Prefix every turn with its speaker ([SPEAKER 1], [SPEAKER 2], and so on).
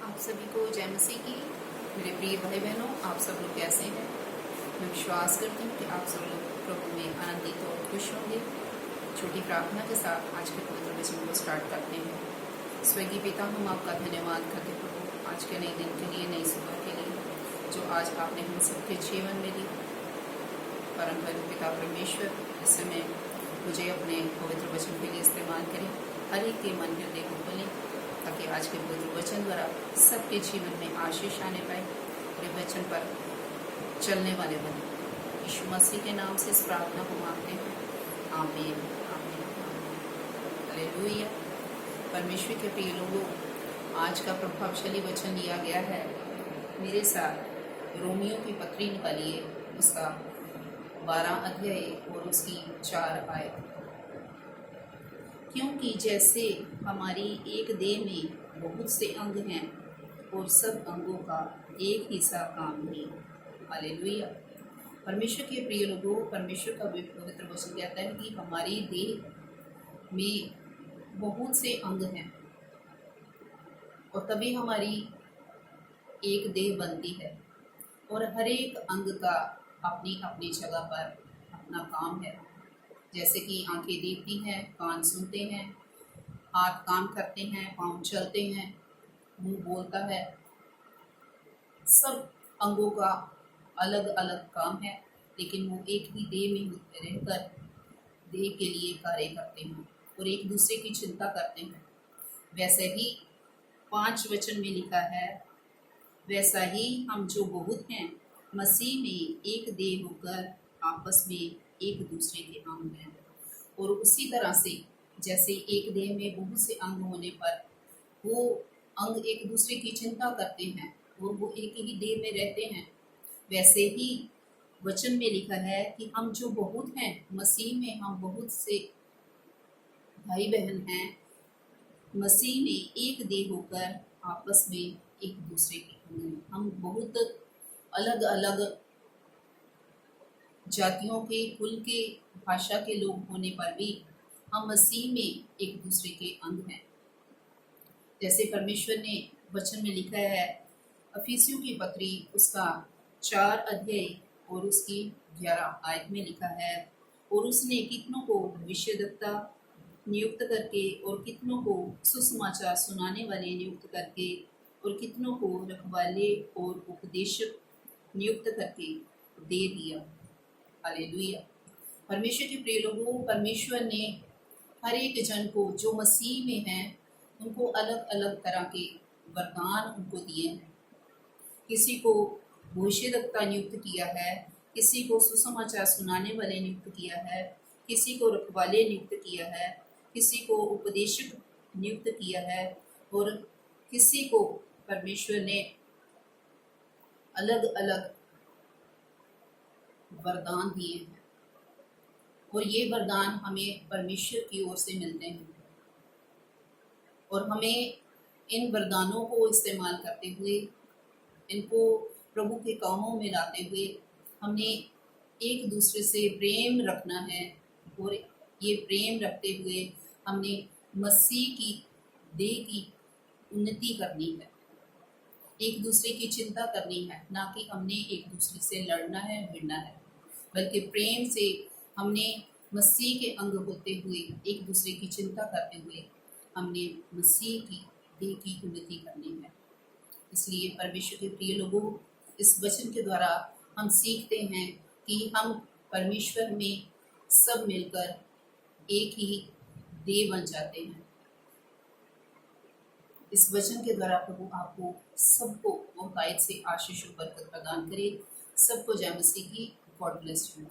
[SPEAKER 1] आप सभी को जय मसीह की। मेरे प्रिय भाई बहनों, आप सब लोग कैसे हैं? मैं विश्वास करती हूँ कि आप सब लोग प्रभु में आनंदित और खुश होंगे। छोटी प्रार्थना के साथ आज के पवित्र वचन को स्टार्ट करते हैं। स्वर्गीय पिता, हम आपका धन्यवाद करते प्रभु, आज के नए दिन के लिए, नई सुबह के लिए, जो आज आपने हम सबके जीवन में दी। परम पिता परमेश्वर, इस समय मुझे अपने पवित्र वचन के लिए इस्तेमाल करें। हर एक के मन हृदय को खोलें ताकि आज के पवित्र वचन द्वारा सबके जीवन में आशीष आने पाए और वचन पर चलने वाले बने। यीशु मसीह के नाम से इस प्रार्थना को मांगते हैं, आमीन आमीन आमीन। हालेलुया। परमेश्वर के प्रिय लोगों, आज का प्रभावशाली वचन लिया गया है। मेरे साथ रोमियो की पत्री निकालिए, उसका 12 अध्याय और उसकी 4 आयत। क्योंकि जैसे हमारी एक देह में बहुत से अंग हैं और सब अंगों का एक ही सा काम नहीं। हालेलुया। परमेश्वर के प्रिय लोगों, परमेश्वर का पवित्र वचन कहता है कि हमारी देह में बहुत से अंग हैं और तभी हमारी एक देह बनती है और हर एक अंग का अपनी अपनी जगह पर अपना काम है। जैसे कि आंखें देखती हैं, कान सुनते हैं, हाथ काम करते हैं, पाँव चलते हैं, मुंह बोलता है। सब अंगों का अलग अलग काम है, लेकिन वो एक ही देह में रहकर देह के लिए कार्य करते हैं और एक दूसरे की चिंता करते हैं। वैसे ही 5 वचन में लिखा है, वैसा ही हम जो बहुत हैं मसीह में एक देह होकर आपस में एक दूसरे के अंग हैं। और उसी तरह से जैसे एक देह में बहुत से अंग होने पर वो अंग एक दूसरे की चिंता करते हैं और वो एक ही देह में रहते हैं, वैसे ही वचन में लिखा है कि हम जो बहुत हैं मसीह में, हम बहुत से भाई बहन हैं मसीह में एक देह होकर आपस में एक दूसरे के अंग हैं। हम बहुत अलग अलग जातियों के, कुल के, भाषा के लोग होने पर भी हम मसीह में एक दूसरे के अंग हैं। जैसे परमेश्वर ने वचन में लिखा है, अफिसियों की पत्री उसका 4 अध्याय और उसकी 11 आयत में लिखा है, और उसने कितनों को भविष्यद्वक्ता नियुक्त करके और कितनों को सुसमाचार सुनाने वाले नियुक्त करके और कितनों को रखवाले और उपदेशक नियुक्त करके दे दिया। हालेलुया। परमेश्वर के प्रिय लोगों, परमेश्वर ने हर एक जन को जो मसीह में हैं उनको अलग अलग तरह के वरदान उनको दिए हैं। किसी को भविष्यद्वक्ता नियुक्त किया है, किसी को सुसमाचार सुनाने वाले नियुक्त किया है, किसी को रखवाले नियुक्त किया है, किसी को उपदेशक नियुक्त किया है और किसी को परमेश्वर ने अलग अलग वरदान दिए हैं। और ये वरदान हमें परमेश्वर की ओर से मिलते हैं और हमें इन वरदानों को इस्तेमाल करते हुए, इनको प्रभु के कामों में लाते हुए हमने एक दूसरे से प्रेम रखना है और ये प्रेम रखते हुए हमने मसीह की देह की उन्नति करनी है, एक दूसरे की चिंता करनी है, ना कि हमने एक दूसरे से लड़ना है, भिड़ना है, बल्कि प्रेम से हमने मसीह के अंग होते हुए एक दूसरे की चिंता करते हुए हमने मसीह की देह की उन्नति करनी है। इसलिए परमेश्वर के प्रिय लोगों, इस वचन के द्वारा हम सीखते हैं कि हम परमेश्वर में सब मिलकर एक ही देह बन जाते हैं। इस वचन के द्वारा प्रभु आपको सबको बहुतायत से आशीष और बरकत प्रदान करे। सबको जय मसीह की। God bless you.